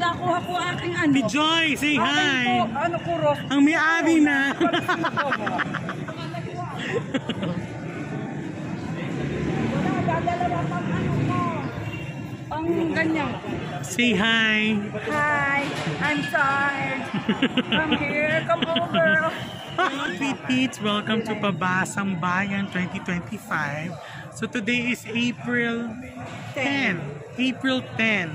nakuha ko aking ano. Si Joy, say hi! Ano ko, Ross? Ang may-ari na! Dalawa pang ano mo. Pang ganyan. Say hi! Hi, I'm tired. Come here, come over. Sweet Pete's, welcome to Pabasang Bayan 2025. So today is April 10. April 10.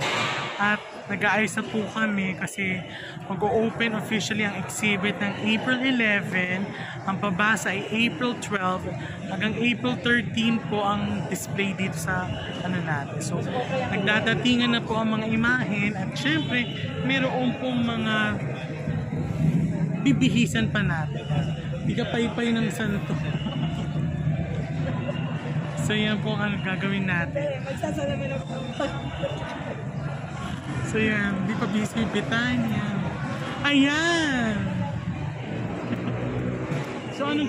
At nag-aayos na po kami kasi mag-o-open officially ang exhibit ng April 11. Ang pabasa ay April 12. Hanggang April 13 po ang display dito sa ano natin. So nagdadatingan na po ang mga imahen at syempre mayroon pong mga bibihisan pa natin. Di ka paypay ng santo. So yan po ang gagawin natin. So yan, di pa busy Betania. Ayan! So anong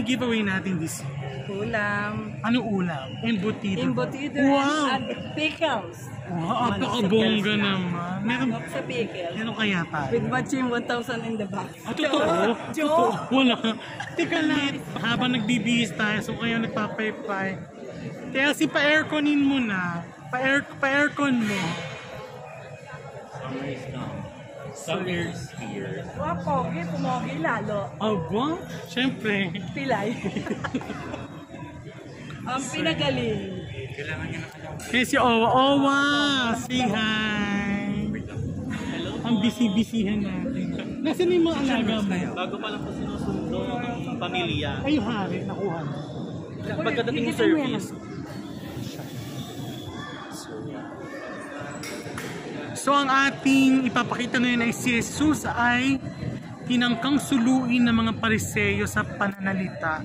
giveaway natin this year? Ulam. Anong ulam? Embutido. Embutido Wow! and pickles. Wow, napakabongga naman. Meron Sa pickles. Meron kaya tayo? With matching 1,000 in the box. Ah, totoo? Totoo? Wala. Teka lang. Habang nagbibihis tayo, so kayo nagpapaypay. Kaya si pa-airconin mo na. Pa-aircon mo. Summer is now. Summer is here. Wow, pogi, pumogi lalo. Aba? Siyempre. Pilay. Ang pinagaling. Eh si Owa. Owa! Say hi! Ang busy-busyhan natin. Nasaan yung mga alaga mo? Bago pa lang po sinusundo ng pamilya. Ay, yung hari. Nakuha mo. Pagkadating ng service. So ang ating ipapakita ngayon ay si Jesus ay tinangkang suluin ng mga pariseyo sa pananalita.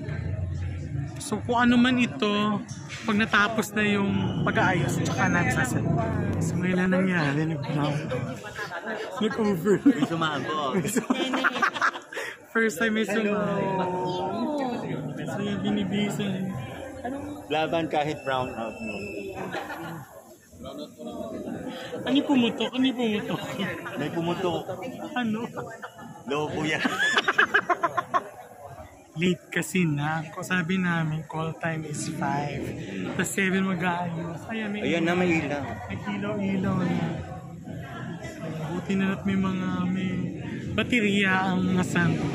So kung ano man ito, pag natapos na yung pag-aayos, tsaka nagsasalita. So ngayon na nangyari, nag-over. May sumabog. First time may sumabog. So yung binibisan. Laban kahit brown out mo. Ano yung pumutok? Ano yung pumutok? May pumutok. Ano? Lobo yan. Late kasi na. Kung sabi namin, call time is 5. Tapos 7 mag-aayos. Ayan na, may ilaw. Nag-ilaw-ilaw na. Buti na na't may mga baterya ang mga santo.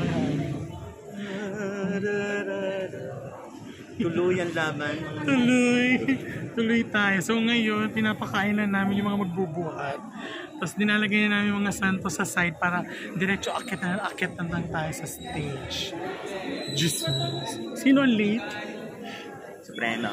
Tuloy ang laban. Tuloy tayo. So ngayon, pinapakain na namin yung mga magbubuhat. Tapos dinalagay na namin yung mga santo sa side para diretso akit na lang tayo sa stage. Diyos mo. Sino ang late? Soprano.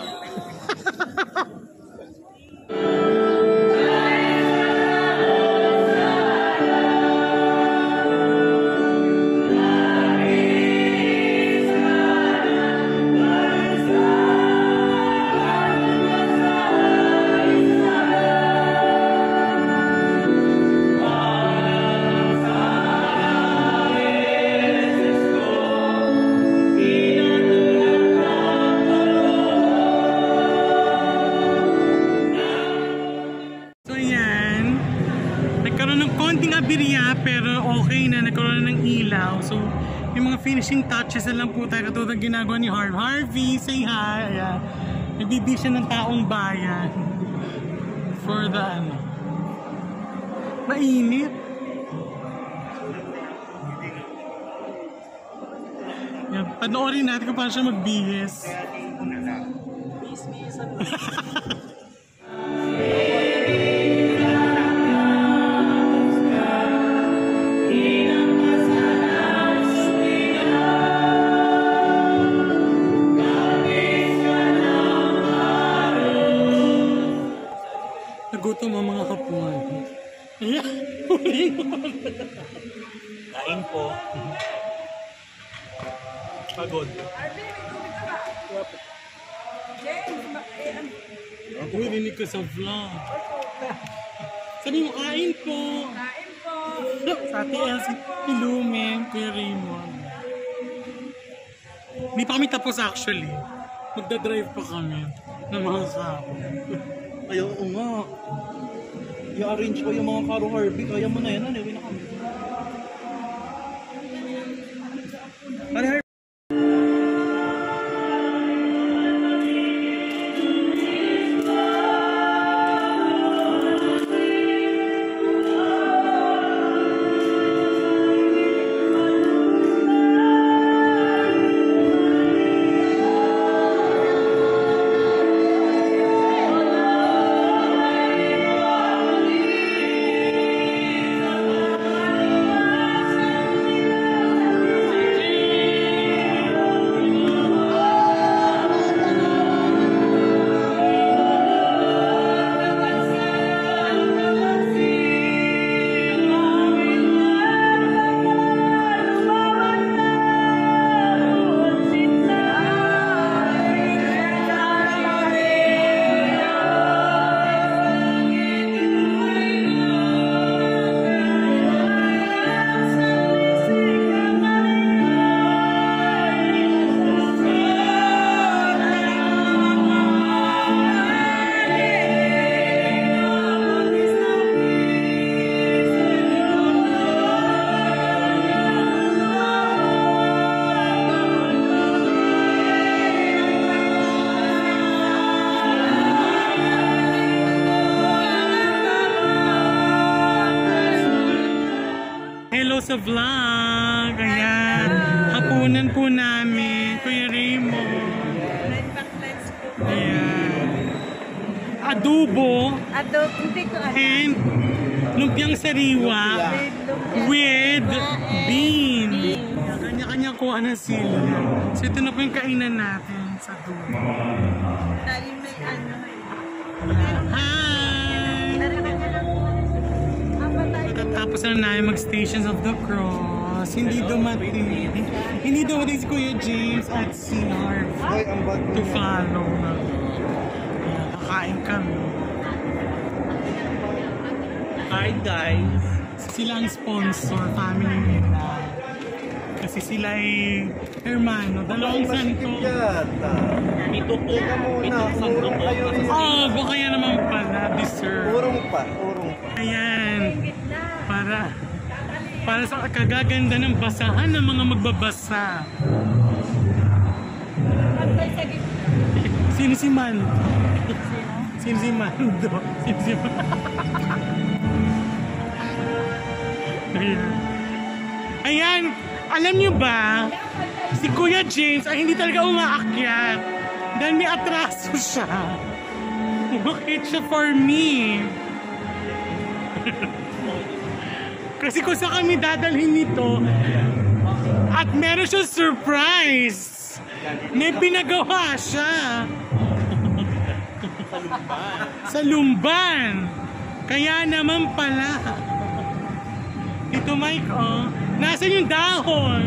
Pero okay na, nagkaroon na ng ilaw. So, yung mga finishing touches na lang po tayo katulad ng ginagawa ni Harvey. Say hi! Ayan. Nagbibig siya ng taong bayan. For the ano. Mainit. Yan, panoorin natin kung paano siya magbihis. Nagutom ang mga kapuan. Kain po. Pagod. Uy, rinig ko sa vlog. Sabi mo, kain po. Kain po. Sa ate Elsie, Ilumen, Kuya Raymond. Hindi pa kami tapos actually. Magdadrive pa kami ng mga kapo. Ayaw nga. i-arrange ko yung mga Caro Harvey. Kaya mo na yan, ano, uwi na kami. Ano, Harvey? Sa vlog. Ayan. Hapunan po namin. Kuya Raymond. Ayan. Adobo. Hindi ko alam. And lumpiang sariwa with bean. Kanya-kanya kuha ng sila. So ito na po yung kainan natin sa dulo. Dahil may ano. Hi! Tapos na namin mag-Stations of the Cross. Hindi dumating si Kuya James at si Harvey to follow na. Kakain kami. Hi guys! Sila ang sponsor, family nila. Kasi sila ay hermano, dalawang santo. Ito po. Ito santo po. Oh, baka yan naman pala, deserve. Urong pa. Ayan. Para sa kagaganda ng basahan ng mga magbabasa. Sino si Mando? Sino si Mando? Ayan. Alam niyo ba, si Kuya James ay hindi talaga umaakyat. Dahil may atraso siya. Bakit siya for me? Kasi kung saan kami dadalhin nito at meron siya surprise. May pinagawa siya. Sa Lumban. Kaya naman pala. Ito Mike, oh. Nasaan yung dahon?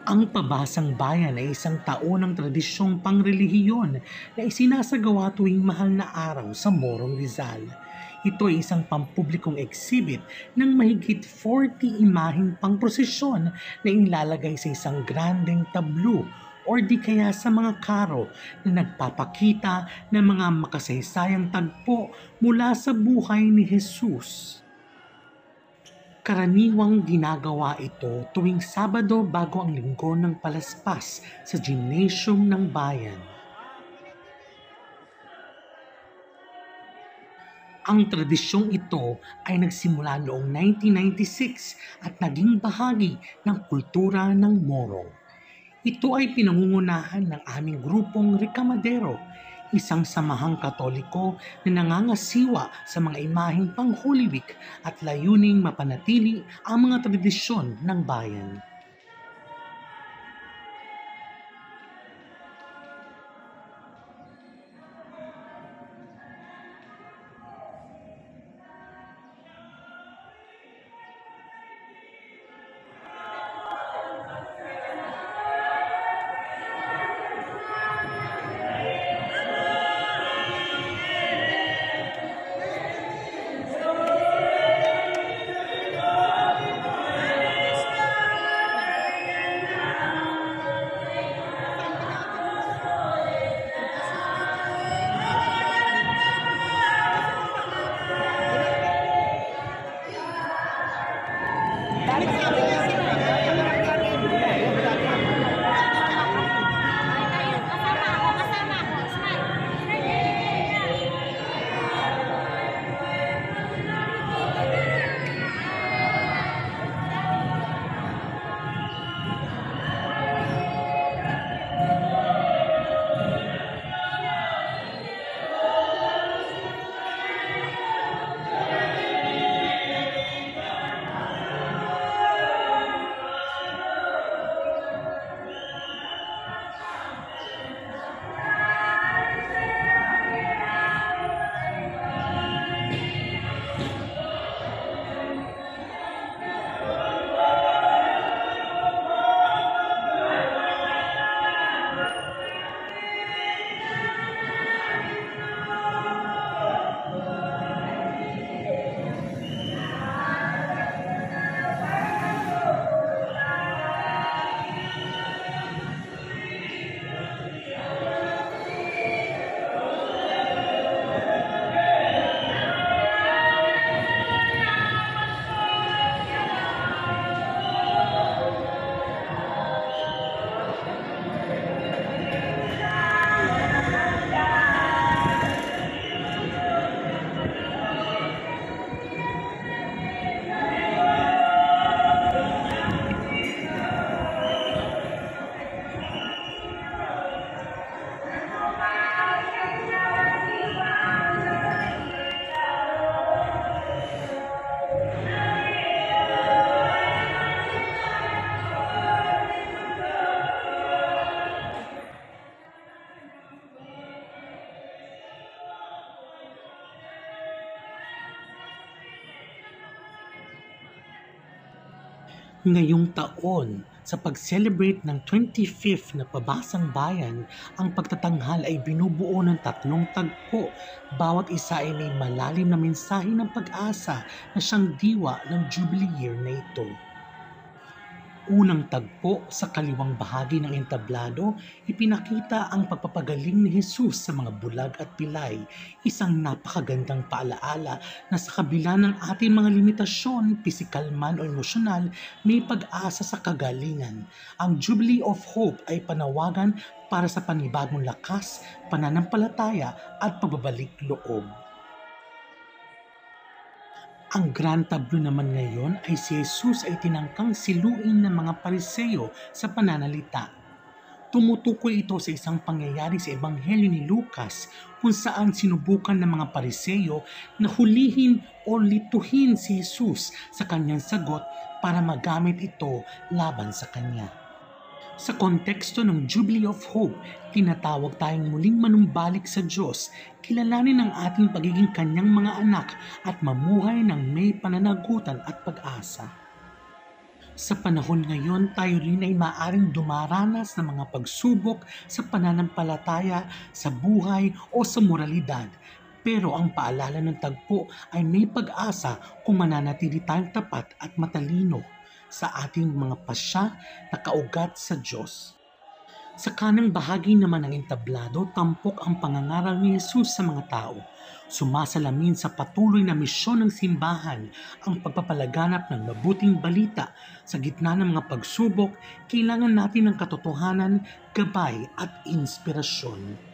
Ang pabasang bayan ay isang taonang tradisyong pangrelihiyon na isinasagawa tuwing mahal na araw sa Morong Rizal. Ito ay isang pampublikong exhibit ng mahigit 40 imaheng pangprosesyon na ilalagay sa isang grandeng tablo or di kaya sa mga karo na nagpapakita ng mga makasaysayang tagpo mula sa buhay ni Jesus. Karaniwang ginagawa ito tuwing Sabado bago ang linggo ng Palaspas sa Gymnasium ng Bayan. Ang tradisyong ito ay nagsimula noong 1996 at naging bahagi ng kultura ng Morong. Ito ay pinangungunahan ng aming grupong Recamadero, isang samahang Katoliko na nangangasiwa sa mga imaheng pang Holy Week at layuning mapanatili ang mga tradisyon ng bayan. Ngayong taon, sa pag-celebrate ng 25th na Pabasang Bayan, ang pagtatanghal ay binubuo ng 3 tagpo. Bawat isa ay may malalim na mensahe ng pag-asa na siyang diwa ng Jubilee Year na ito. Unang tagpo sa kaliwang bahagi ng entablado, ipinakita ang pagpapagaling ni Jesus sa mga bulag at pilay, isang napakagandang paalaala na sa kabila ng ating mga limitasyon, pisikal man o emosyonal, may pag-asa sa kagalingan. Ang Jubilee of Hope ay panawagan para sa panibagong lakas, pananampalataya at pagbabalik loob. Ang grand tablo naman ngayon ay si Jesus ay tinangkang siluin ng mga Pariseo sa pananalita. Tumutukoy ito sa isang pangyayari sa Ebanghelyo ni Lucas kung saan sinubukan ng mga Pariseo na hulihin o lituhin si Jesus sa kanyang sagot para magamit ito laban sa kanya. Sa konteksto ng Jubilee of Hope, tinatawag tayong muling manumbalik sa Diyos, kilalanin ang ating pagiging kanyang mga anak at mamuhay ng may pananagutan at pag-asa. Sa panahon ngayon, tayo rin ay maaaring dumaranas ng mga pagsubok sa pananampalataya, sa buhay o sa moralidad. Pero ang paalala ng tagpo ay may pag-asa kung mananatili tayong tapat at matalino sa ating mga pasya na kaugat sa Diyos. Sa kanang bahagi naman ng entablado, tampok ang pangangaral ni Jesus sa mga tao. Sumasalamin sa patuloy na misyon ng simbahan ang pagpapalaganap ng mabuting balita. Sa gitna ng mga pagsubok, kailangan natin ng katotohanan, gabay at inspirasyon.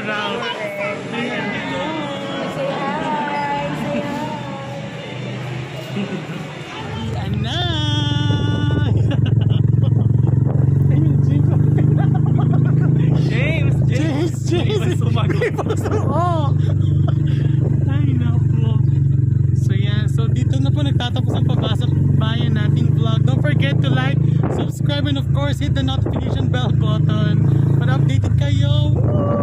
proud. Ayan, hello. Say hi! Say hi! Ana! James! James! Sumagot. Oo! Ay, naku. So yan, so dito na po nagtatapos ang Pabasang Bayan nating vlog. Don't forget to like, subscribe, and of course hit the notification bell button para updated kayo. Woo!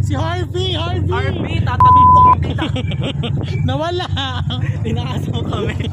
Si Harvey! RP, tatabing ko kami. Nawala! Tinakasaw kami.